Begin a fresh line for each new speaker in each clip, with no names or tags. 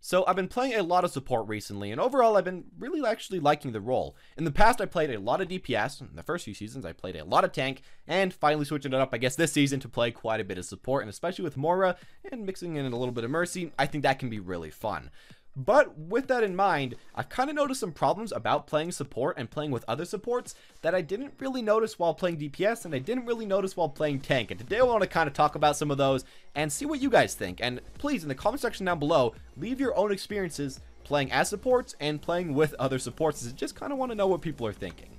So I've been playing a lot of support recently, and overall I've been really actually liking the role. In the past I played a lot of DPS, in the first few seasons I played a lot of tank, and finally switching it up I guess this season to play quite a bit of support, and especially with Moira and mixing in a little bit of Mercy, I think that can be really fun. But with that in mind, I've kind of noticed some problems about playing support and playing with other supports that I didn't really notice while playing DPS and I didn't really notice while playing tank. And today I want to kind of talk about some of those and see what you guys think. And please, in the comment section down below, leave your own experiences playing as supports and playing with other supports. I just kind of want to know what people are thinking.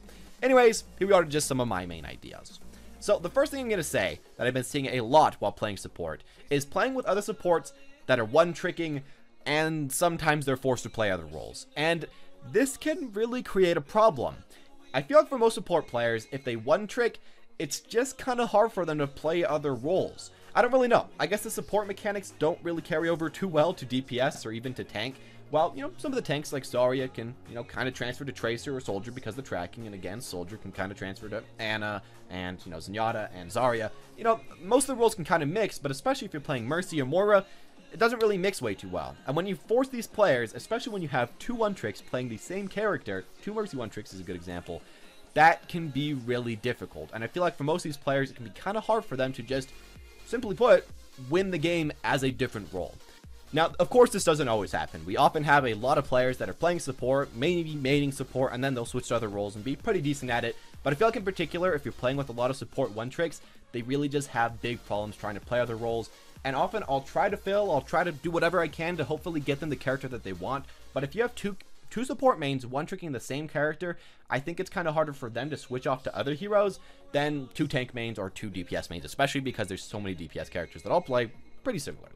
Anyways, here we are to just some of my main ideas. So the first thing I'm going to say that I've been seeing a lot while playing support is playing with other supports that are one-tricking, and sometimes they're forced to play other roles. And this can really create a problem. I feel like for most support players, if they one trick, it's just kind of hard for them to play other roles. I don't really know. I guess the support mechanics don't really carry over too well to DPS or even to tank. Well, some of the tanks like Zarya can, kind of transfer to Tracer or Soldier because of the tracking. And again, Soldier can kind of transfer to Ana and, Zenyatta and Zarya. Most of the roles can kind of mix, but especially if you're playing Mercy or Moira, it doesn't really mix way too well. And when you force these players, especially when you have two one-tricks playing the same character, two Mercy one-tricks is a good example, that can be really difficult. And I feel like for most of these players, it can be kind of hard for them to just, simply put, win the game as a different role. Now, of course, this doesn't always happen. We often have a lot of players that are playing support, maybe maining support, and then they'll switch to other roles and be pretty decent at it. But I feel like in particular, if you're playing with a lot of support one-tricks, they really just have big problems trying to play other roles. And often I'll try to do whatever I can to hopefully get them the character that they want. But if you have two support mains, one tricking the same character, I think it's kind of harder for them to switch off to other heroes than two tank mains or two DPS mains, especially because there's so many DPS characters that all play pretty similarly.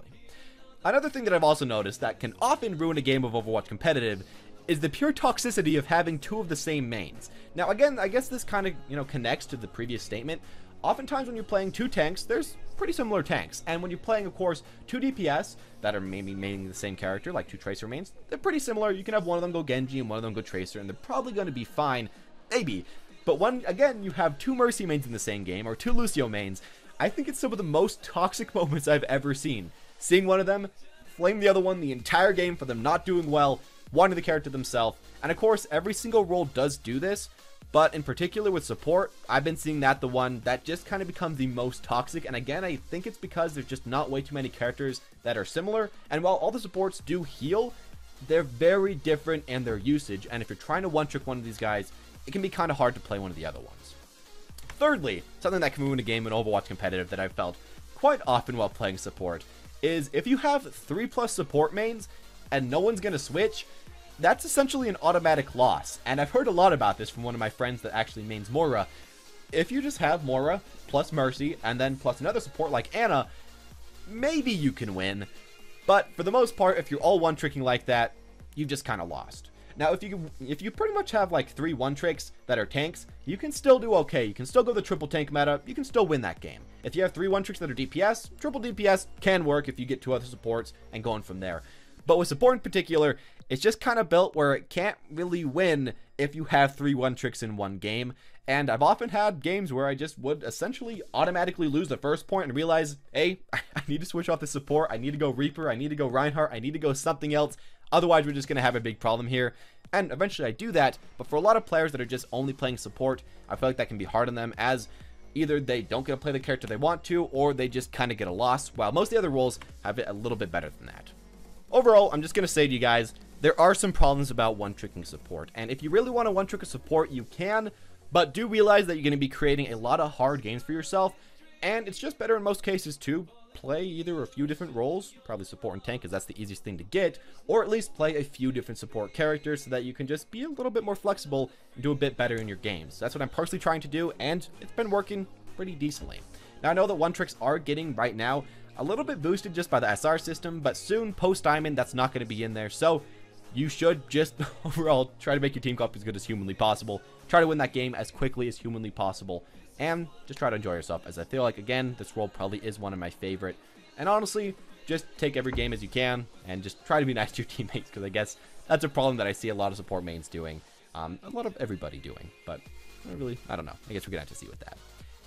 Another thing that I've also noticed that can often ruin a game of Overwatch competitive is the pure toxicity of having two of the same mains. Now again, I guess this kind of, connects to the previous statement. Oftentimes when you're playing two tanks, there's pretty similar tanks. And when you're playing, of course, two DPS that are maybe maining the same character, like two Tracer mains, they're pretty similar. You can have one of them go Genji and one of them go Tracer, and they're probably going to be fine, maybe. But when, again, you have two Mercy mains in the same game, or two Lucio mains, I think it's some of the most toxic moments I've ever seen. Seeing one of them flame the other one the entire game for them not doing well, wanting the character themselves. And of course, every single role does do this. But in particular with support, I've been seeing that the one that just kind of becomes the most toxic. And again, I think it's because there's just not way too many characters that are similar. And while all the supports do heal, they're very different in their usage. And if you're trying to one-trick one of these guys, it can be kind of hard to play one of the other ones. Thirdly, something that can ruin a game in Overwatch competitive that I've felt quite often while playing support is if you have 3+ support mains and no one's going to switch, that's essentially an automatic loss. And I've heard a lot about this from one of my friends that actually mains Moira. If you just have Moira plus Mercy and then plus another support like Ana, maybe you can win. But for the most part, if you're all one-tricking like that, you've just kind of lost. Now, if you pretty much have like 3 one-tricks that are tanks, you can still do okay. You can still go the triple tank meta. You can still win that game. If you have 3 one-tricks that are DPS, triple DPS can work if you get 2 other supports and going from there. But with support in particular, it's just kind of built where it can't really win if you have 3 one-tricks in one game. And I've often had games where I just would essentially automatically lose the first point and realize, hey, I need to switch off the support. I need to go Reaper. I need to go Reinhardt. I need to go something else. Otherwise, we're just going to have a big problem here. And eventually I do that. But for a lot of players that are just only playing support, I feel like that can be hard on them, as either they don't get to play the character they want to, or they just kind of get a loss, while most of the other roles have it a little bit better than that. Overall, I'm just going to say to you guys, there are some problems about one-tricking support. And if you really want to one-trick a support, you can, but do realize that you're going to be creating a lot of hard games for yourself. And it's just better in most cases to play either a few different roles, probably support and tank because that's the easiest thing to get, or at least play a few different support characters so that you can just be a little bit more flexible and do a bit better in your games. That's what I'm personally trying to do, and it's been working pretty decently. Now, I know that one-tricks are getting, right now, a little bit boosted just by the SR system, but soon, post-Diamond, that's not going to be in there, so you should just overall try to make your team co-op as good as humanly possible, try to win that game as quickly as humanly possible, and just try to enjoy yourself, as I feel like, again, this role probably is one of my favorite. And honestly, just take every game as you can, and just try to be nice to your teammates, because I guess that's a problem that I see a lot of support mains doing, a lot of everybody doing, but I don't know, I guess we're gonna have to see with that.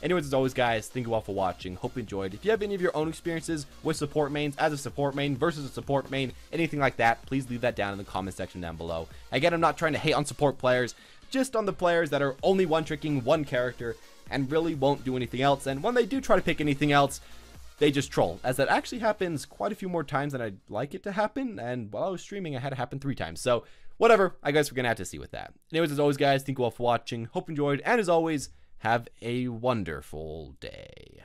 Anyways, as always, guys, thank you all for watching. Hope you enjoyed. If you have any of your own experiences with support mains, as a support main versus a support main, anything like that, please leave that down in the comment section down below. Again, I'm not trying to hate on support players, just on the players that are only one-tricking one character and really won't do anything else. And when they do try to pick anything else, they just troll, as that actually happens quite a few more times than I'd like it to happen. And while I was streaming, I had it happen 3 times. So whatever, I guess we're gonna have to see with that. Anyways, as always, guys, thank you all for watching. Hope you enjoyed, and as always, have a wonderful day.